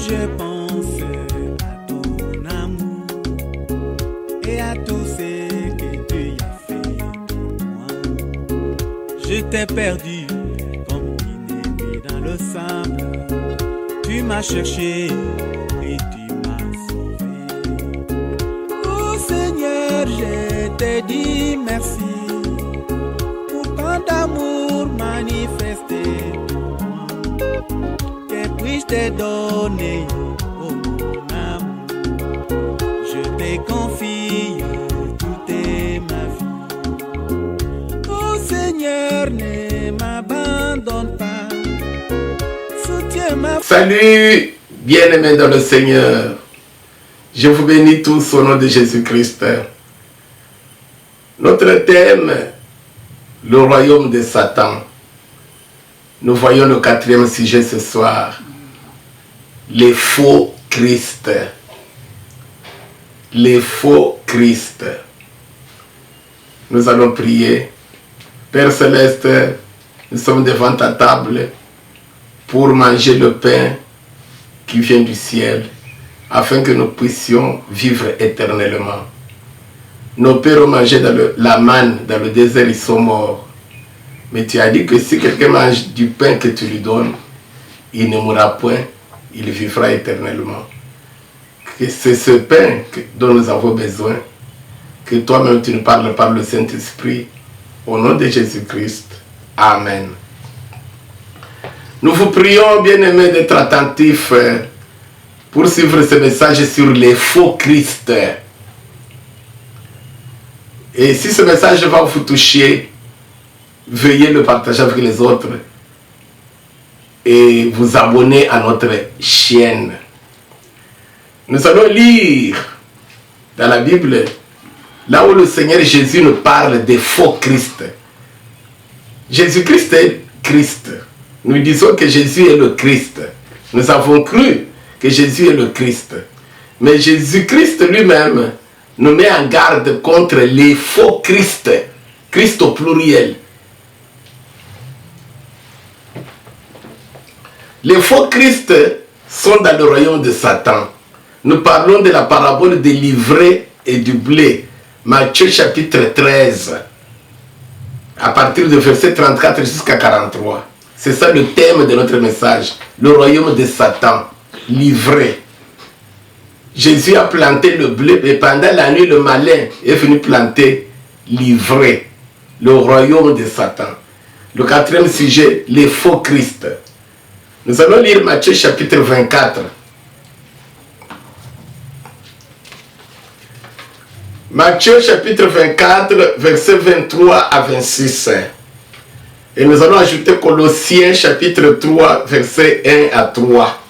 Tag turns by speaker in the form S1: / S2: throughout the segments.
S1: je pense à ton amour et à tout ce que tu as fait pour moi. Je t'ai perdu comme une aimée dans le sable. Tu m'as cherché et tu m'as sauvé. Oh Seigneur, je te dis merci pour tant d'amour manifesté pour moi. Que puis-je te donner, oh mon amour? Je te confie toute ma vie. Oh Seigneur, ne m'abandonne pas. Soutiens ma...
S2: Salut, bien-aimés dans le Seigneur. Je vous bénis tous au nom de Jésus-Christ. Notre thème, le royaume de Satan. Nous voyons le 4e sujet ce soir. Les faux Christ. Les faux Christ. Nous allons prier. Père Céleste, nous sommes devant ta table pour manger le pain qui vient du ciel, afin que nous puissions vivre éternellement. Nos pères ont mangé la manne dans le désert, ils sont morts. Mais tu as dit que si quelqu'un mange du pain que tu lui donnes, il ne mourra point, il vivra éternellement. Que c'est ce pain dont nous avons besoin, que toi-même tu nous parles par le Saint-Esprit, au nom de Jésus-Christ. Amen. Nous vous prions, bien-aimés, d'être attentifs pour suivre ce message sur les faux Christ. Et si ce message va vous toucher, veuillez le partager avec les autres et vous abonner à notre chaîne. Nous allons lire dans la Bible, là où le Seigneur Jésus nous parle des faux Christ. Jésus-Christ est Christ. Nous disons que Jésus est le Christ. Nous avons cru que Jésus est le Christ. Mais Jésus-Christ lui-même nous met en garde contre les faux Christ. Christ au pluriel. Les faux Christ sont dans le royaume de Satan. Nous parlons de la parabole des livrets et du blé. Matthieu chapitre 13. À partir de verset 34 jusqu'à 43. C'est ça le thème de notre message. Le royaume de Satan. Livré. Jésus a planté le blé et pendant la nuit le malin est venu planter l'ivraie. Le royaume de Satan. Le 4e sujet, les faux Christ. Nous allons lire Matthieu chapitre 24. Matthieu chapitre 24, versets 23 à 26. Et nous allons ajouter Colossiens chapitre 3, versets 1 à 3.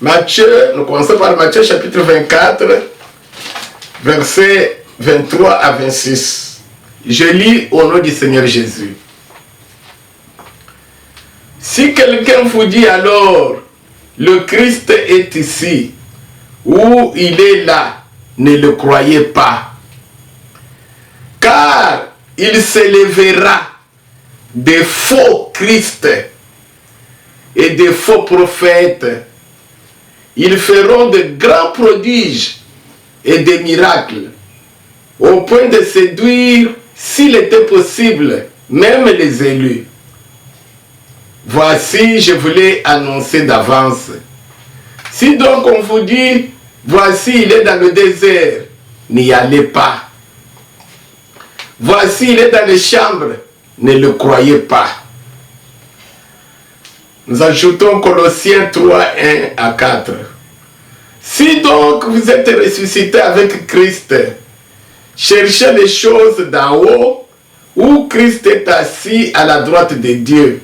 S2: Matthieu, nous commençons par Matthieu chapitre 24, versets 23 à 26. Je lis au nom du Seigneur Jésus. Si quelqu'un vous dit alors, le Christ est ici, ou il est là, ne le croyez pas. Car il s'élèvera des faux Christ et des faux prophètes. Ils feront de grands prodiges et des miracles, au point de séduire, s'il était possible, même les élus. Voici, je vous l'ai annoncé d'avance. Si donc on vous dit, voici, il est dans le désert, n'y allez pas. Voici, il est dans les chambres, ne le croyez pas. Nous ajoutons Colossiens 3, 1 à 4. Si donc vous êtes ressuscité avec Christ, cherchez les choses d'en haut, où Christ est assis à la droite de Dieu.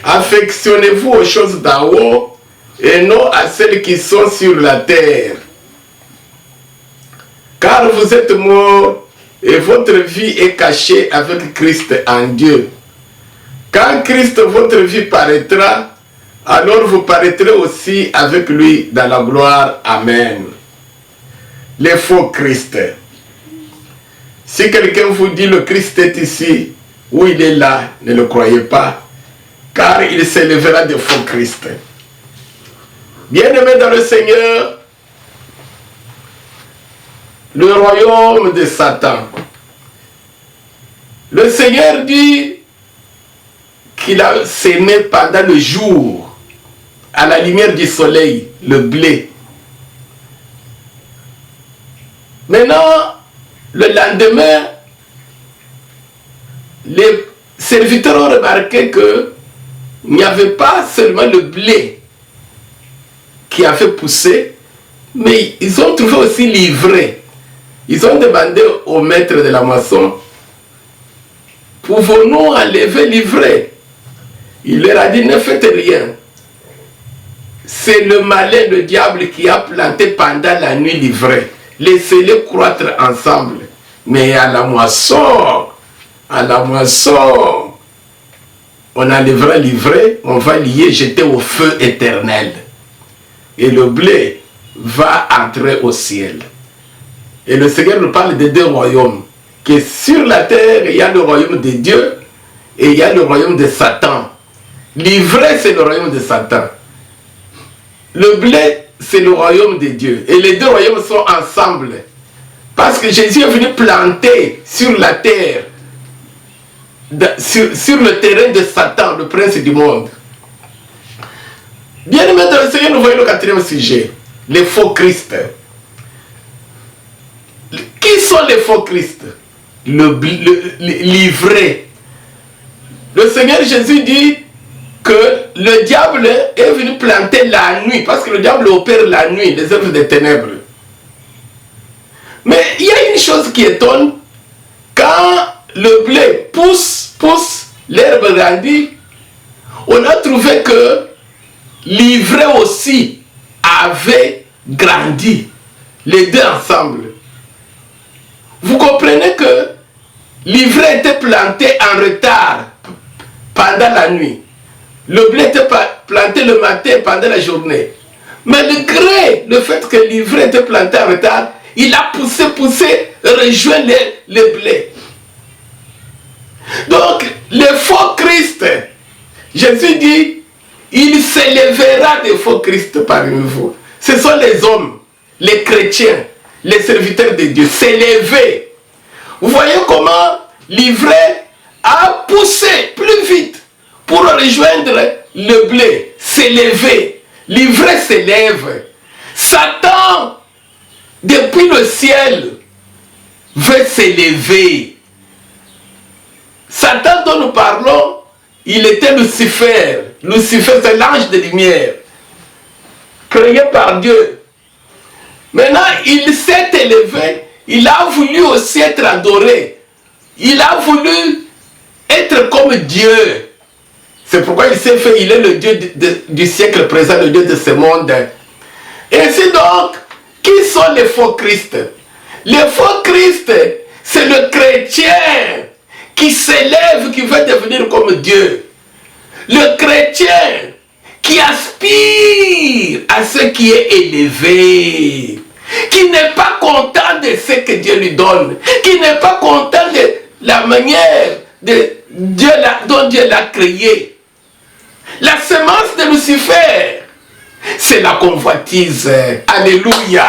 S2: Affectionnez-vous aux choses d'en haut, et non à celles qui sont sur la terre. Car vous êtes morts, et votre vie est cachée avec Christ en Dieu. Quand Christ, votre vie, paraîtra, alors vous paraîtrez aussi avec lui dans la gloire. Amen. Les faux Christ. Si quelqu'un vous dit le Christ est ici, où il est là, ne le croyez pas, car il s'élèvera de faux Christ. Bien-aimés dans le Seigneur, le royaume de Satan. Le Seigneur dit qu'il a sémé pendant le jour, à la lumière du soleil, le blé. Maintenant, le lendemain, les serviteurs ont remarqué qu'il n'y avait pas seulement le blé qui a fait pousser, mais ils ont trouvé aussi l'ivraie. Ils ont demandé au maître de la moisson, pouvons-nous enlever l'ivraie? Il leur a dit, ne faites rien. C'est le malin, le diable, qui a planté pendant la nuit l'ivraie. Laissez-les croître ensemble. Mais à la moisson, on enlèvera l'ivraie, on va l'y jeter au feu éternel. Et le blé va entrer au ciel. Et le Seigneur nous parle de deux royaumes. Que sur la terre, il y a le royaume de Dieu et il y a le royaume de Satan. L'ivraie, c'est le royaume de Satan. Le blé, c'est le royaume de Dieu. Et les deux royaumes sont ensemble. Parce que Jésus est venu planter sur la terre, sur le terrain de Satan, le prince du monde. Bien aimé dans le Seigneur, nous voyons le quatrième sujet. Les faux Christ. Qui sont les faux Christ? L'ivraie. Le Seigneur Jésus dit que le diable est venu planter la nuit, parce que le diable opère la nuit, les œuvres des ténèbres. Mais il y a une chose qui étonne, quand le blé pousse, l'herbe grandit, on a trouvé que l'ivraie aussi avait grandi, les deux ensemble. Vous comprenez que l'ivraie était planté en retard pendant la nuit. Le blé était planté le matin pendant la journée. Mais le fait que l'ivraie était planté en retard, il a poussé, rejoint le blé. Donc, les faux Christ, Jésus dit, il s'élèvera des faux Christ parmi vous. Ce sont les hommes, les chrétiens, les serviteurs de Dieu, s'élever. Vous voyez comment l'ivraie a poussé plus vite pour rejoindre le blé, s'élever. L'ivraie s'élève. Satan, depuis le ciel, veut s'élever. Satan dont nous parlons, il était Lucifer. Lucifer, c'est l'ange de lumière, créé par Dieu. Maintenant, il s'est élevé, il a voulu aussi être adoré. Il a voulu être comme Dieu. C'est pourquoi il s'est fait, il est le Dieu du siècle présent, le Dieu de ce monde. Et ainsi donc, qui sont les faux Christ? Les faux Christ, c'est le chrétien qui s'élève, qui veut devenir comme Dieu. Le chrétien qui aspire à ce qui est élevé, qui n'est pas content de ce que Dieu lui donne, qui n'est pas content de la manière dont Dieu l'a créé. La semence de Lucifer, c'est la convoitise. Alléluia.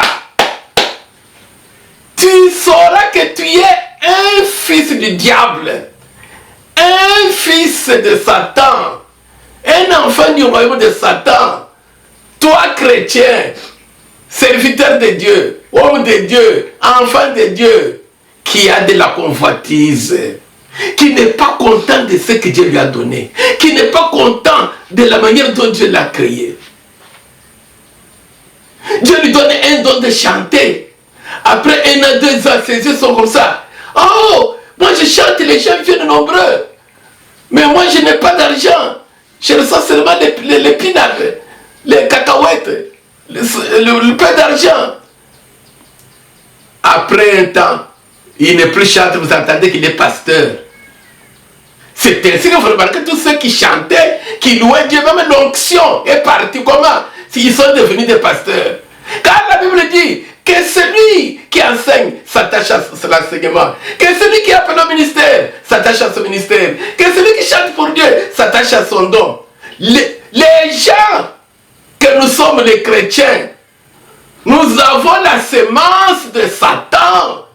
S2: Tu sauras que tu es un fils du diable, un fils de Satan, un enfant du royaume de Satan. Toi, chrétien, serviteur de Dieu, homme de Dieu, enfant de Dieu, qui a de la convoitise, qui n'est pas content de ce que Dieu lui a donné, qui n'est pas content de la manière dont Dieu l'a créé. Dieu lui donne un don de chanter. Après 1 an, 2 ans, ses yeux sont comme ça. Oh, moi je chante, les gens viennent nombreux. Mais moi je n'ai pas d'argent. Je reçois seulement les pinards, les cacahuètes, le peu d'argent. Après un temps, il n'est plus chanteur, vous entendez qu'il est pasteur. C'est ainsi que vous remarquez tous ceux qui chantaient, qui louaient Dieu, même l'onction est partie. Comment? S'ils sont devenus des pasteurs. Car la Bible dit que celui qui enseigne s'attache à l'enseignement. Que celui qui appelle au ministère s'attache à son ministère. Que celui qui chante pour Dieu s'attache à son don. Les gens que nous sommes les chrétiens, nous avons la sémence de Satan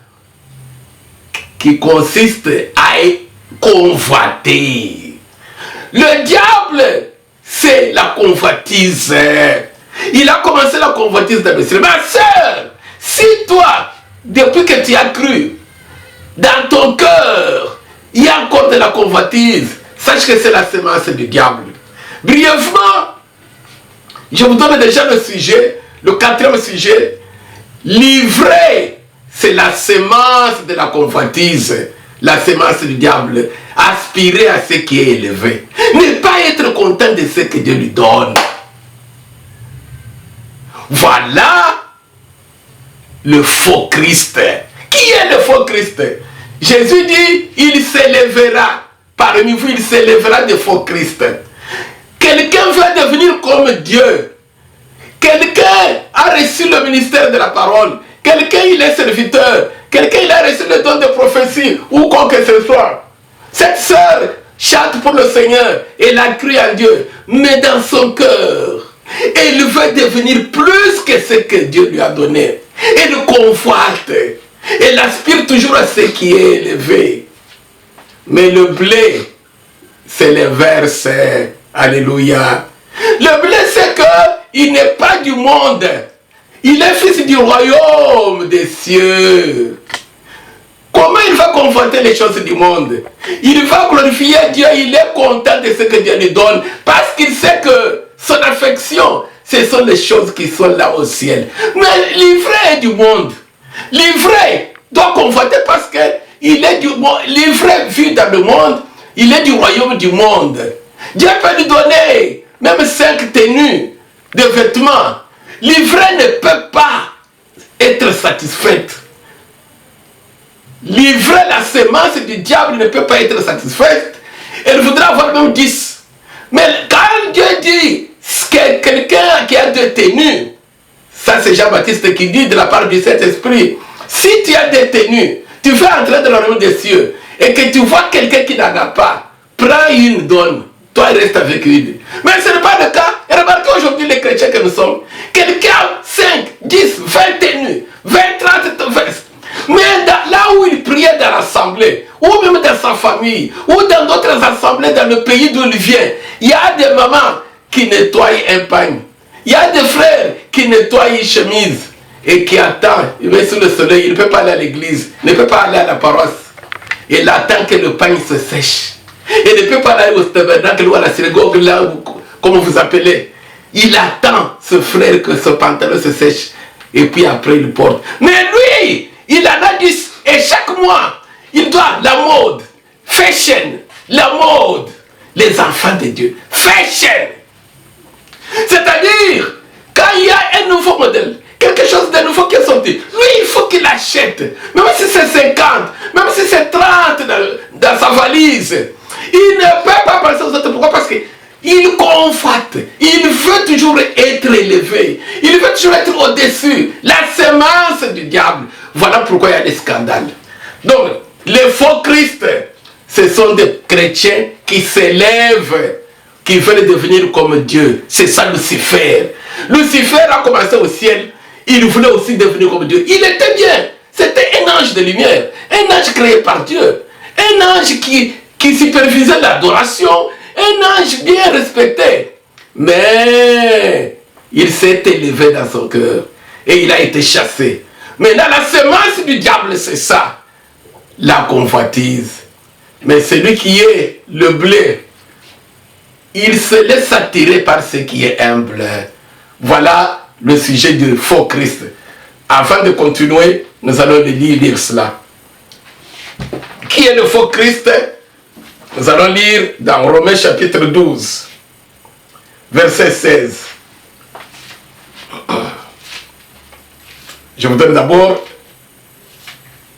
S2: qui consiste à convoiter. Le diable, c'est la convoitise. Il a commencé la convoitise d'Abbé. Ma soeur, si toi, depuis que tu as cru, dans ton cœur, il y a encore de la convoitise, sache que c'est la sémence du diable. Brièvement, je vous donne déjà le sujet, le 4e sujet. Livrer, c'est la sémence de la convoitise, la sémence du diable. Aspirer à ce qui est élevé. Ne pas être content de ce que Dieu lui donne. Voilà le faux Christ. Qui est le faux Christ? Jésus dit, il s'élèvera. Parmi vous, il s'élèvera de faux Christ. Quelqu'un veut devenir comme Dieu. Quelqu'un a reçu le ministère de la parole. Quelqu'un, il est serviteur. Quelqu'un, il a reçu le don de prophétie ou quoi que ce soit. Cette sœur chante pour le Seigneur. Elle a cru en Dieu. Mais dans son cœur, elle veut devenir plus que ce que Dieu lui a donné. Elle convoite. Elle aspire toujours à ce qui est élevé. Mais le blé, c'est le verse. Alléluia. Le blé, c'est qu'il n'est pas du monde. Il est fils du royaume des cieux. Comment il va convoiter les choses du monde? Il va glorifier Dieu, il est content de ce que Dieu lui donne, parce qu'il sait que son affection, ce sont les choses qui sont là au ciel. Mais l'ivraie est du monde. L'ivraie doit convoiter parce qu'il est du monde. L'ivraie vit dans le monde, il est du royaume du monde. Dieu peut lui donner même 5 tenues de vêtements. L'ivraie ne peut pas être satisfaite. L'ivraie, la sémence du diable ne peut pas être satisfaite. Elle voudra avoir même 10. Mais quand Dieu dit que quelqu'un qui a 2 tenues, ça c'est Jean-Baptiste qui dit de la part du Saint-Esprit, si tu as 2 tenues, tu veux entrer dans le royaume des cieux et que tu vois quelqu'un qui n'en a pas, prends une, donne. Toi, reste avec une. Mais ce n'est pas le cas. Et remarquez aujourd'hui les chrétiens que nous sommes. Quelqu'un a 5, 10, 20 tenues, 20, 30 vestes. Mais là où il priait dans l'assemblée, ou même dans sa famille, ou dans d'autres assemblées dans le pays d'où il vient, il y a des mamans qui nettoient un pagne. Il y a des frères qui nettoient une chemise et qui attendent. Il met sous le soleil, il ne peut pas aller à l'église, il ne peut pas aller à la paroisse. Il attend que le pagne se sèche. Il ne peut pas aller au tabernacle ou à la synagogue, là, comme vous appelez. Il attend ce frère que ce pantalon se sèche. Et puis après, il porte. Mais lui, il en a 10. Et chaque mois, il doit la mode. Fashion. La mode. Les enfants de Dieu. Fashion. C'est-à-dire, quand il y a un nouveau modèle, quelque chose de nouveau qui est sorti, lui, il faut qu'il achète. Même si c'est 50, même si c'est 30 dans sa valise. Il ne peut pas penser aux autres. Pourquoi? Parce qu'il convoite. Il veut toujours être élevé. Il veut toujours être au-dessus. La sémence du diable. Voilà pourquoi il y a des scandales. Donc, les faux Christ, ce sont des chrétiens qui s'élèvent, qui veulent devenir comme Dieu. C'est ça Lucifer. Lucifer a commencé au ciel. Il voulait aussi devenir comme Dieu. Il était bien. C'était un ange de lumière. Un ange créé par Dieu. Un ange qui supervisait l'adoration, un ange bien respecté. Mais il s'est élevé dans son cœur et il a été chassé. Maintenant, la sémence du diable, c'est ça, la convoitise. Mais celui qui est le blé, il se laisse attirer par ce qui est humble. Voilà le sujet du faux Christ. Avant de continuer, nous allons lire cela. Qui est le faux Christ? Nous allons lire dans Romains chapitre 12, verset 16. Je vous donne d'abord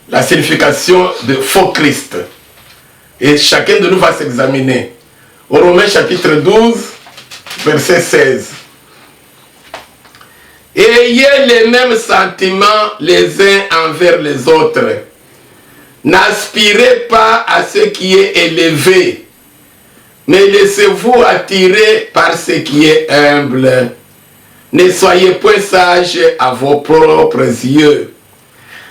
S2: la signification de faux Christ. Et chacun de nous va s'examiner. Romains chapitre 12, verset 16. Ayez les mêmes sentiments les uns envers les autres. N'aspirez pas à ce qui est élevé, mais laissez-vous attirer par ce qui est humble. Ne soyez point sages à vos propres yeux.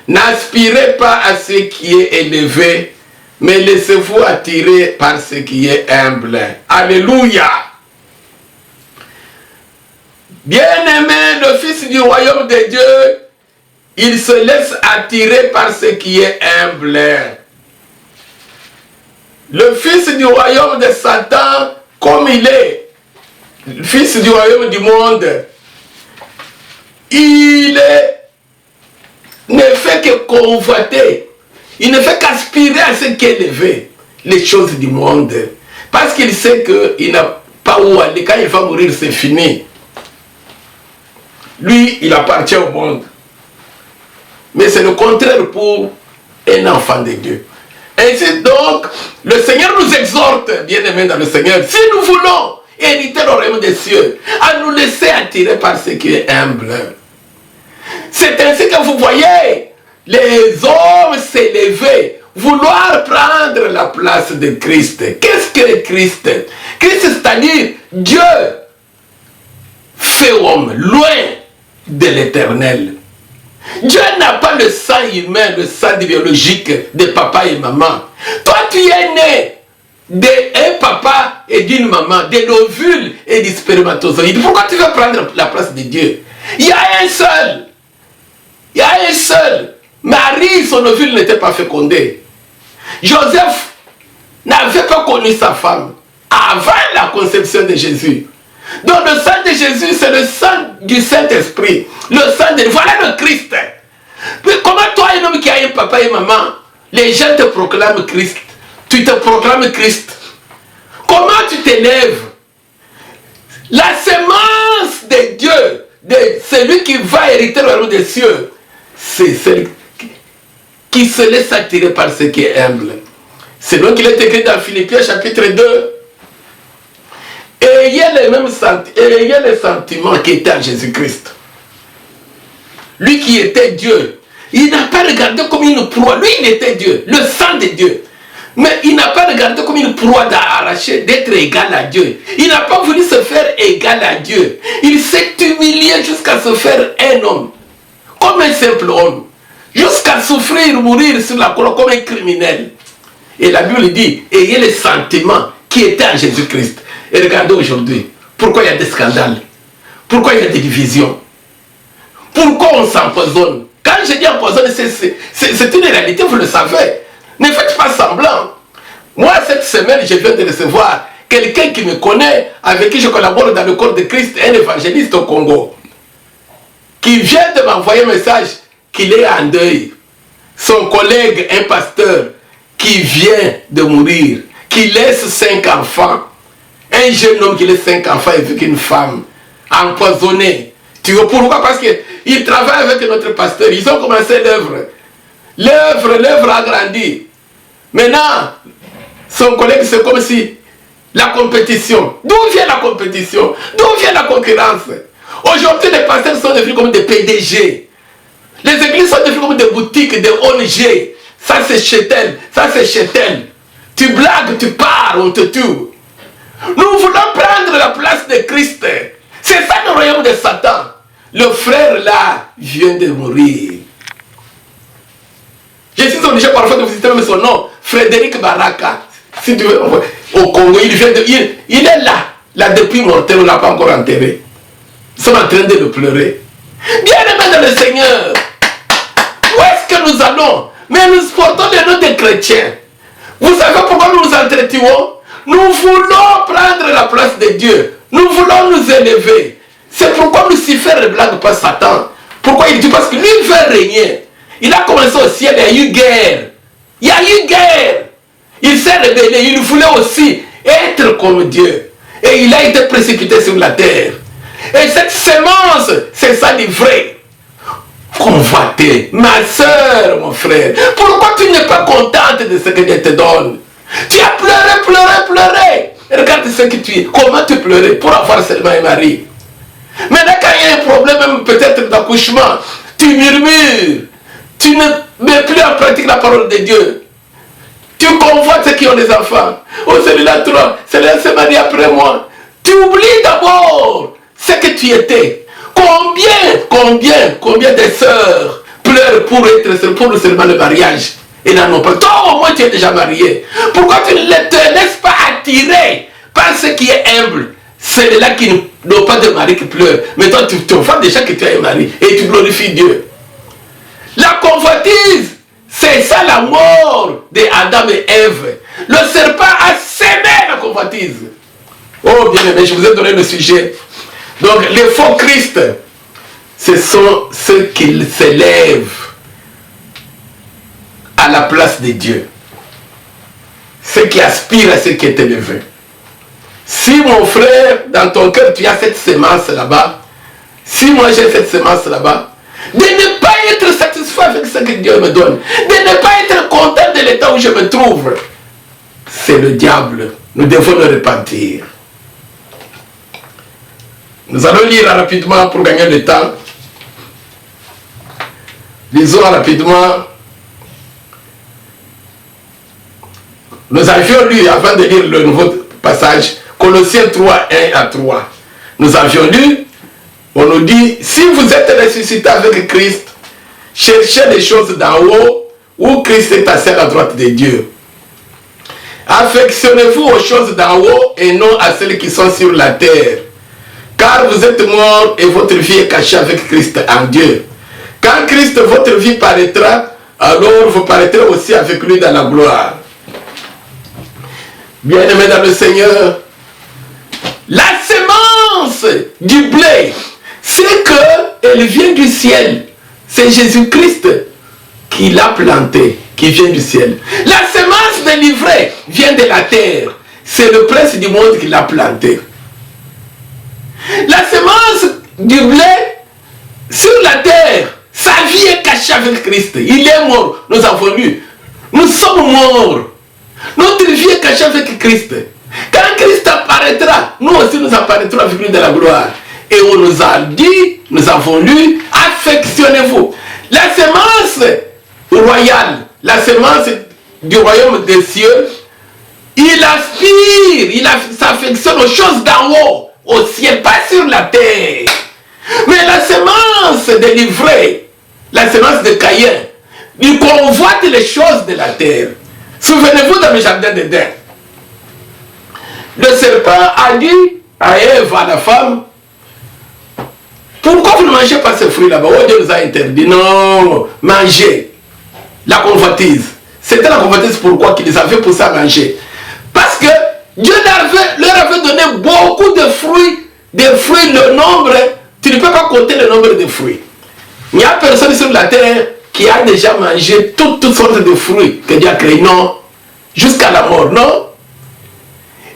S2: N'aspirez pas à ce qui est élevé, mais laissez-vous attirer par ce qui est humble. Alléluia. Bien-aimé, le Fils du royaume de Dieu, il se laisse attirer par ce qui est humble. Le Fils du royaume de Satan, comme il est, le Fils du royaume du monde, il ne fait que convoiter, il ne fait qu'aspirer à ce qui est élevé, les choses du monde. Parce qu'il sait qu'il n'a pas où aller. Quand il va mourir, c'est fini. Lui, il appartient au monde. Mais c'est le contraire pour un enfant de Dieu. Ainsi donc, le Seigneur nous exhorte, bien-aimés dans le Seigneur, si nous voulons hériter le royaume des cieux, à nous laisser attirer par ce qui est humble. C'est ainsi que vous voyez les hommes s'élever, vouloir prendre la place de Christ. Qu'est-ce que Christ? Christ, c'est-à-dire Dieu fait homme, loin de l'éternel. Dieu n'a pas le sang humain, le sang biologique de papa et maman. Toi, tu es né d'un papa et d'une maman, de l'ovule et du spermatozoïde. Pourquoi tu veux prendre la place de Dieu? Il y a un seul. Il y a un seul. Marie, son ovule n'était pas fécondé. Joseph n'avait pas connu sa femme avant la conception de Jésus. Donc le sang de Jésus, c'est le sang du Saint-Esprit. Le sang de... Voilà le Christ. Mais comment toi, un homme qui a un papa et maman, les gens te proclament Christ. Tu te proclames Christ. Comment tu t'élèves? La semence de Dieu, de celui qui va hériter le royaume des cieux, c'est celui qui se laisse attirer par ce qui est humble. C'est donc qu'il est écrit dans Philippiens chapitre 2. Ayez les sentiments qui étaient en Jésus-Christ. Lui qui était Dieu, il n'a pas regardé comme une proie. Lui, il était Dieu, le sang de Dieu. Mais il n'a pas regardé comme une proie d'arracher, d'être égal à Dieu. Il n'a pas voulu se faire égal à Dieu. Il s'est humilié jusqu'à se faire un homme, comme un simple homme, jusqu'à souffrir, mourir sur la croix comme un criminel. Et la Bible dit, ayez les sentiments qui étaient en Jésus-Christ. Et regardez aujourd'hui, pourquoi il y a des scandales? Pourquoi il y a des divisions? Pourquoi on s'empoisonne? Quand je dis empoisonne, c'est une réalité, vous le savez. Ne faites pas semblant. Moi, cette semaine, je viens de recevoir quelqu'un qui me connaît, avec qui je collabore dans le corps de Christ, un évangéliste au Congo, qui vient de m'envoyer un message qu'il est en deuil. Son collègue, un pasteur, qui vient de mourir, qui laisse 5 enfants. Un jeune homme qui laisse 5 enfants avec une femme empoisonnée. Tu vois pourquoi? Parce qu'il travaille avec notre pasteur. Ils ont commencé l'œuvre. L'œuvre a grandi. Maintenant, son collègue, c'est comme si la compétition. D'où vient la compétition? D'où vient la concurrence? Aujourd'hui, les pasteurs sont devenus comme des PDG. Les églises sont devenues comme des boutiques, des ONG. Ça, c'est chez tel. Ça, c'est chez tel. Tu blagues, tu pars, on te tue. Nous voulons prendre la place de Christ. C'est ça le royaume de Satan. Le frère là vient de mourir. Je suis obligé parfois de vous citer même son nom. Frédéric Baraka. Si tu veux, au Congo, il est là depuis mortel, on ne l'a pas encore enterré. Ils sont en train de le pleurer. Bien-aimés dans le Seigneur, où est-ce que nous allons? Mais nous portons le nom des chrétiens. Vous savez pourquoi nous nous entretuons? Nous voulons prendre la place de Dieu. Nous voulons nous élever. C'est pourquoi Lucifer ne blague pas Satan. Pourquoi il dit? Parce que lui veut régner. Il a commencé au ciel, il y a eu guerre. Il y a eu guerre. Il s'est rebellé, il voulait aussi être comme Dieu. Et il a été précipité sur la terre. Et cette semence, c'est ça du vrai. Convoiter, ma soeur, mon frère. Pourquoi tu n'es pas contente de ce que Dieu te donne? Tu as pleuré. Et regarde ce que tu es. Comment tu pleurais pour avoir seulement un mari? Maintenant, quand il y a un problème, même peut-être d'accouchement, tu murmures. Tu ne mets plus en pratique la parole de Dieu. Tu convoites ceux qui ont des enfants. Oh, celui-là, toi, celui-là s'est marié après moi. Tu oublies d'abord ce que tu étais. Combien de sœurs pleurent pour seulement le mariage et n'en ont pas. Toi, au moins, tu es déjà marié. Pourquoi tu ne te laisses pas attirer par ce qui est humble? Ceux-là qui n'ont pas de mari qui pleurent. Mais toi, tu te vois déjà que tu as un mari et tu glorifies Dieu. La convoitise, c'est ça la mort d'Adam et Ève. Le serpent a sémé la convoitise. Oh bien aimé, je vous ai donné le sujet. Donc les faux Christ, ce sont ceux qui s'élèvent à la place de Dieu. Ceux qui aspirent à ce qui est élevé. Si mon frère, dans ton cœur, tu as cette sémence là-bas, si moi j'ai cette sémence là-bas, de ne pas être satisfait avec ce que Dieu me donne, de ne pas être content de l'état où je me trouve, c'est le diable. Nous devons le repentir. Nous allons lire rapidement pour gagner le temps. Lisons rapidement. Nous avions lu, avant de lire le nouveau passage, Colossiens 3, 1 à 3. Nous avions lu, on nous dit, si vous êtes ressuscité avec Christ, cherchez les choses d'en haut, où Christ est assis à la droite de Dieu. Affectionnez-vous aux choses d'en haut et non à celles qui sont sur la terre. Car vous êtes morts et votre vie est cachée avec Christ en Dieu. Quand Christ, votre vie paraîtra, alors vous paraîtrez aussi avec lui dans la gloire. Bien-aimés dans le Seigneur, la semence du blé, c'est qu'elle vient du ciel. C'est Jésus-Christ qui l'a plantée, qui vient du ciel. La semence de l'ivraie vient de la terre. C'est le prince du monde qui l'a plantée. La semence du blé sur la terre, sa vie est cachée avec Christ. Il est mort. Nous avons lu. Nous sommes morts. Notre vie est cachée avec Christ. Quand Christ apparaîtra, nous aussi nous apparaîtrons avec lui de la gloire. Et on nous a dit, nous avons lu, affectionnez-vous. La semence royale, la semence du royaume des cieux, il aspire, il s'affectionne aux choses d'en haut, au ciel, pas sur la terre. Mais la semence de l'ivraie, la semence de Caïn, il convoite les choses de la terre. Souvenez-vous dans le jardin d'Éden. Le serpent a dit à Ève, à la femme, pourquoi vous ne mangez pas ce fruit là-bas? Oh, Dieu nous a interdit. Non, mangez. La convoitise. C'était la convoitise pourquoi qu'ils avaient poussé à manger. Parce que Dieu leur avait donné beaucoup de fruits. Des fruits, le nombre, tu ne peux pas compter le nombre de fruits. Il n'y a personne sur la terre qui a déjà mangé toutes sortes de fruits que Dieu a créés. Non. Jusqu'à la mort, non.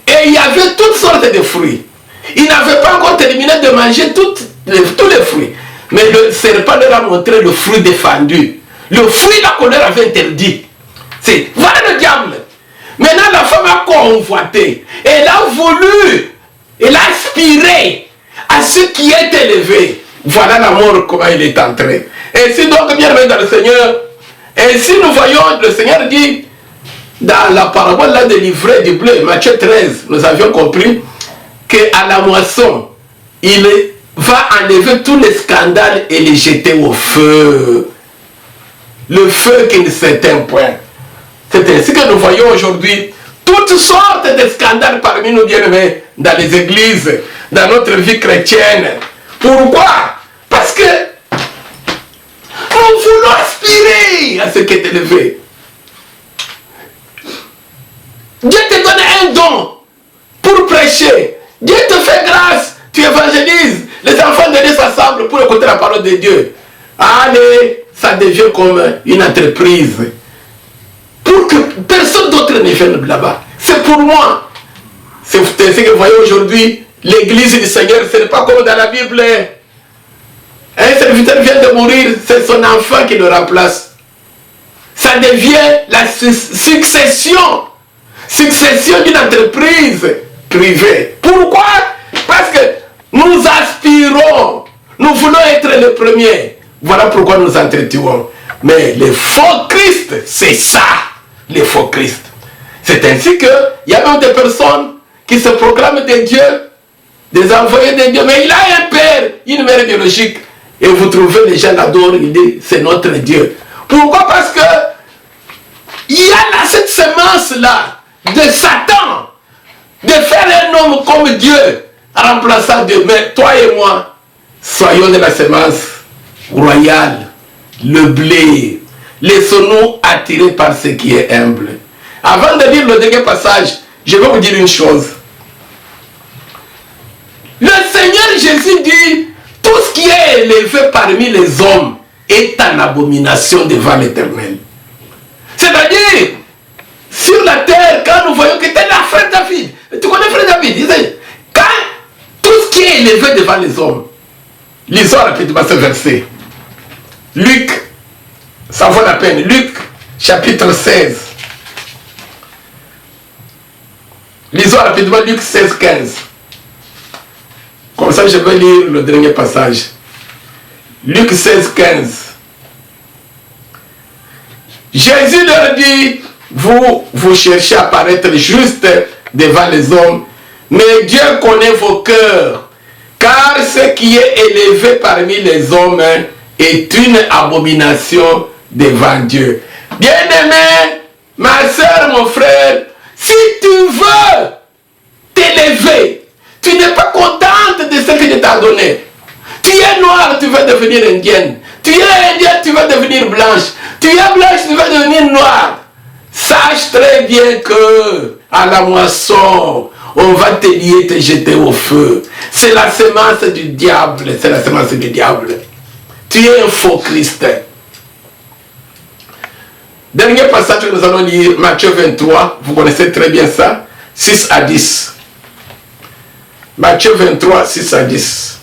S2: Et il y avait toutes sortes de fruits. Il n'avait pas encore terminé de manger tous les fruits. Mais le serpent leur a montré le fruit défendu. Le fruit là qu'on leur avait interdit. C'est, voilà le diable. Maintenant la femme a convoité. Elle a voulu. Elle a aspiré à ce qui est élevé. Voilà la mort, comment il est entré. Et si donc, bien aimé dans le Seigneur, et si nous voyons, le Seigneur dit, dans la parabole là de l'ivraie du blé, Matthieu 13, nous avions compris qu'à la moisson, il va enlever tous les scandales et les jeter au feu. Le feu qui ne s'éteint point. C'est ainsi que nous voyons aujourd'hui toutes sortes de scandales parmi nous bien-aimés dans les églises, dans notre vie chrétienne. Pourquoi? Parce que nous voulons aspirer à ce qui est élevé. Dieu te donne un don pour prêcher. Dieu te fait grâce. Tu évangélises. Les enfants de Dieu s'assemblent pour écouter la parole de Dieu. Allez, ça devient comme une entreprise. Pour que personne d'autre ne vienne là-bas. C'est pour moi. C'est ce que vous voyez aujourd'hui. L'église du Seigneur, ce n'est pas comme dans la Bible. Un serviteur vient de mourir, c'est son enfant qui le remplace. Ça devient la succession d'une entreprise privée. Pourquoi? Parce que Nous aspirons. Nous voulons être les premiers. Voilà pourquoi nous entretuons. Mais les faux Christ, c'est ça, les faux Christ. C'est ainsi qu'il y a même des personnes qui se proclament des dieux, des envoyés de Dieu, mais il a un père, une mère biologique. Et vous trouvez les gens l'adorent, ils disent c'est notre Dieu. Pourquoi? Parce que il y a là cette semence-là de Satan, de faire un homme comme Dieu, remplaçant Dieu. Mais toi et moi, soyons de la semence royale, le blé. Laissons-nous attirer par ce qui est humble. Avant de lire le dernier passage, je vais vous dire une chose. Le Seigneur Jésus dit, tout ce qui est élevé parmi les hommes est en abomination devant l'Éternel. C'est-à-dire, sur la terre, quand nous voyons que tel frère David, tu connais frère David, il dit, quand tout ce qui est élevé devant les hommes, lisons rapidement ce verset. Luc, ça vaut la peine, Luc, chapitre 16. Lisons rapidement Luc 16, 15. Comme ça, je vais lire le dernier passage. Luc 16, 15. Jésus leur dit, vous cherchez à paraître juste devant les hommes, mais Dieu connaît vos cœurs, car ce qui est élevé parmi les hommes est une abomination devant Dieu. Bien-aimé, ma soeur, mon frère, si tu veux t'élever, tu n'es pas contente de ce que Dieu t'a donné. Tu es noir, tu veux devenir indienne. Tu es indienne, tu veux devenir blanche. Tu es blanche, tu veux devenir noire. Sache très bien que à la moisson, on va te lier, te jeter au feu. C'est la semence du diable. C'est la semence du diable. Tu es un faux Christ. Dernier passage que nous allons lire, Matthieu 23. Vous connaissez très bien ça. 6 à 10. Matthieu 23, 6 à 10.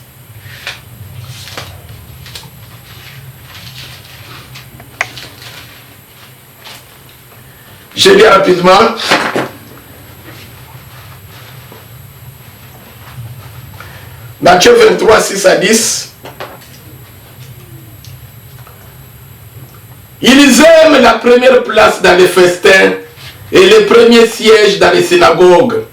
S2: Je lis rapidement. Matthieu 23, 6 à 10. Ils aiment la première place dans les festins et les premiers sièges dans les synagogues.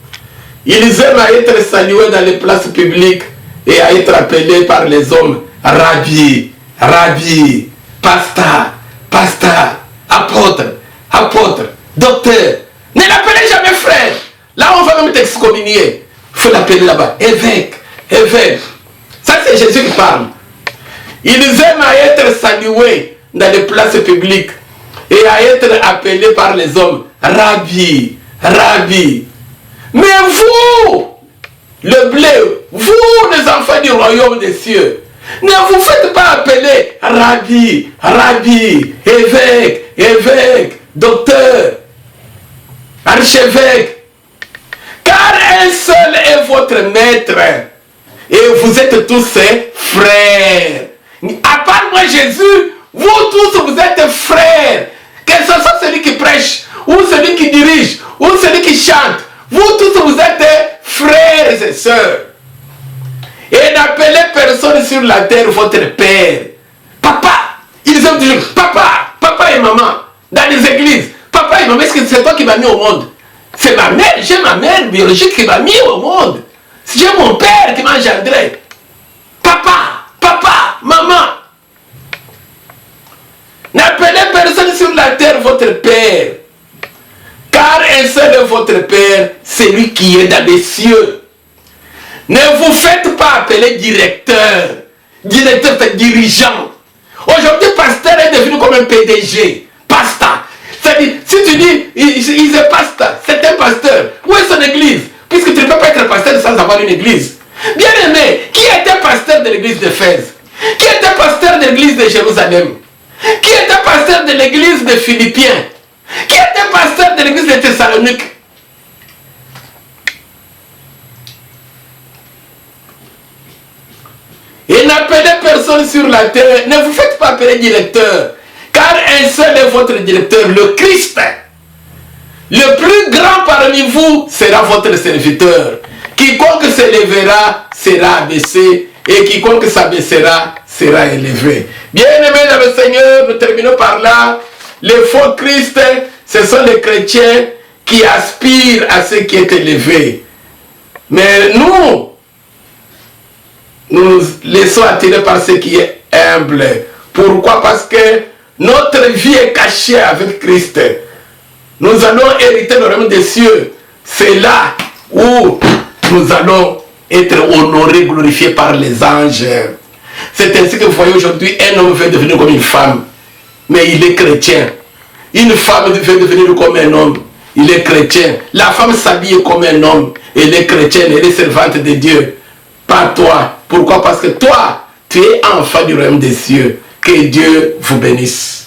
S2: Ils aiment à être salués dans les places publiques et à être appelés par les hommes Rabbi, Rabbi, Pasteur, Pasteur, Apôtre, Apôtre, Docteur. Ne l'appelez jamais frère. Là, on va même t'excommunier. Il faut l'appeler là-bas. Évêque, évêque. Ça, c'est Jésus qui parle. Ils aiment à être salués dans les places publiques et à être appelés par les hommes Rabbi, Rabbi. Mais vous, le blé, vous les enfants du royaume des cieux, ne vous faites pas appeler Rabbi, Rabbi, évêque, évêque, docteur, archevêque, car un seul est votre maître et vous êtes tous ses frères. À part moi Jésus, vous tous vous êtes frères, que ce soit celui qui prêche, ou celui qui dirige, ou celui qui chante. Vous tous vous êtes frères et sœurs. Et n'appelez personne sur la terre votre père. Papa. Ils ont toujours papa, papa et maman. Dans les églises. Papa et maman, est-ce que c'est toi qui m'as mis au monde? C'est ma mère, j'ai ma mère biologique qui m'a mis au monde. J'ai mon père qui m'a engendré. Papa, papa, maman. N'appelez personne sur la terre votre père. Car un seul est votre Père, celui qui est dans les cieux. Ne vous faites pas appeler directeur. Directeur, c'est dirigeant. Aujourd'hui, pasteur est devenu comme un PDG. Pasteur. C'est-à-dire, si tu dis, il est pasteur, c'est un pasteur. Où est son église? Puisque tu ne peux pas être pasteur sans avoir une église. Bien aimé, qui était pasteur de l'église d'Éphèse? Qui était pasteur de l'église de Jérusalem? Qui était pasteur de l'église de Philippiens? Qui était pasteur de l'église de Thessalonique? Et n'appelez personne sur la terre. Ne vous faites pas appeler directeur. Car un seul est votre directeur, le Christ. Le plus grand parmi vous sera votre serviteur. quiconque s'élèvera sera abaissé, et quiconque s'abaissera sera élevé. Bien-aimés dans le Seigneur, nous terminons par là. Les faux Christ, ce sont les chrétiens qui aspirent à ce qui est élevé. Mais nous laissons attirer par ce qui est humble. Pourquoi? Parce que notre vie est cachée avec Christ. Nous allons hériter le royaume des cieux. C'est là où nous allons être honorés, glorifiés par les anges. C'est ainsi que vous voyez aujourd'hui, un homme veut devenir comme une femme, mais il est chrétien. Une femme veut devenir comme un homme, il est chrétien. La femme s'habille comme un homme, elle est chrétienne, elle est servante de Dieu. Pas toi. Pourquoi? Parce que toi, tu es enfant du royaume des cieux. Que Dieu vous bénisse.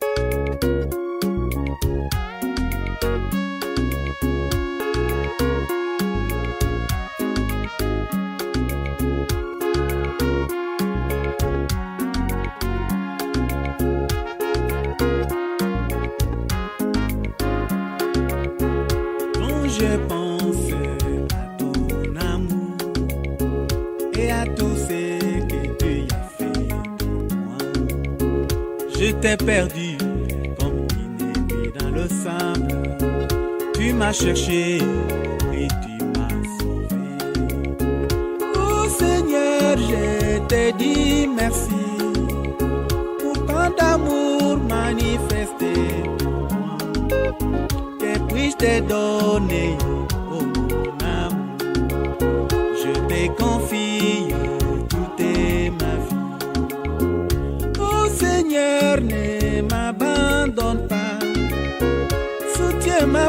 S1: Je pense à ton amour et à tout ce que tu as fait pour moi. Je t'ai perdu comme une épée dans le sable. Tu m'as cherché et tu m'as sauvé. Oh Seigneur, je te dis merci pour tant d'amour manifesté. Que puis-je te donner, oh mon amour? Je te confie toute ma vie. Oh Seigneur, ne m'abandonne pas. Soutiens ma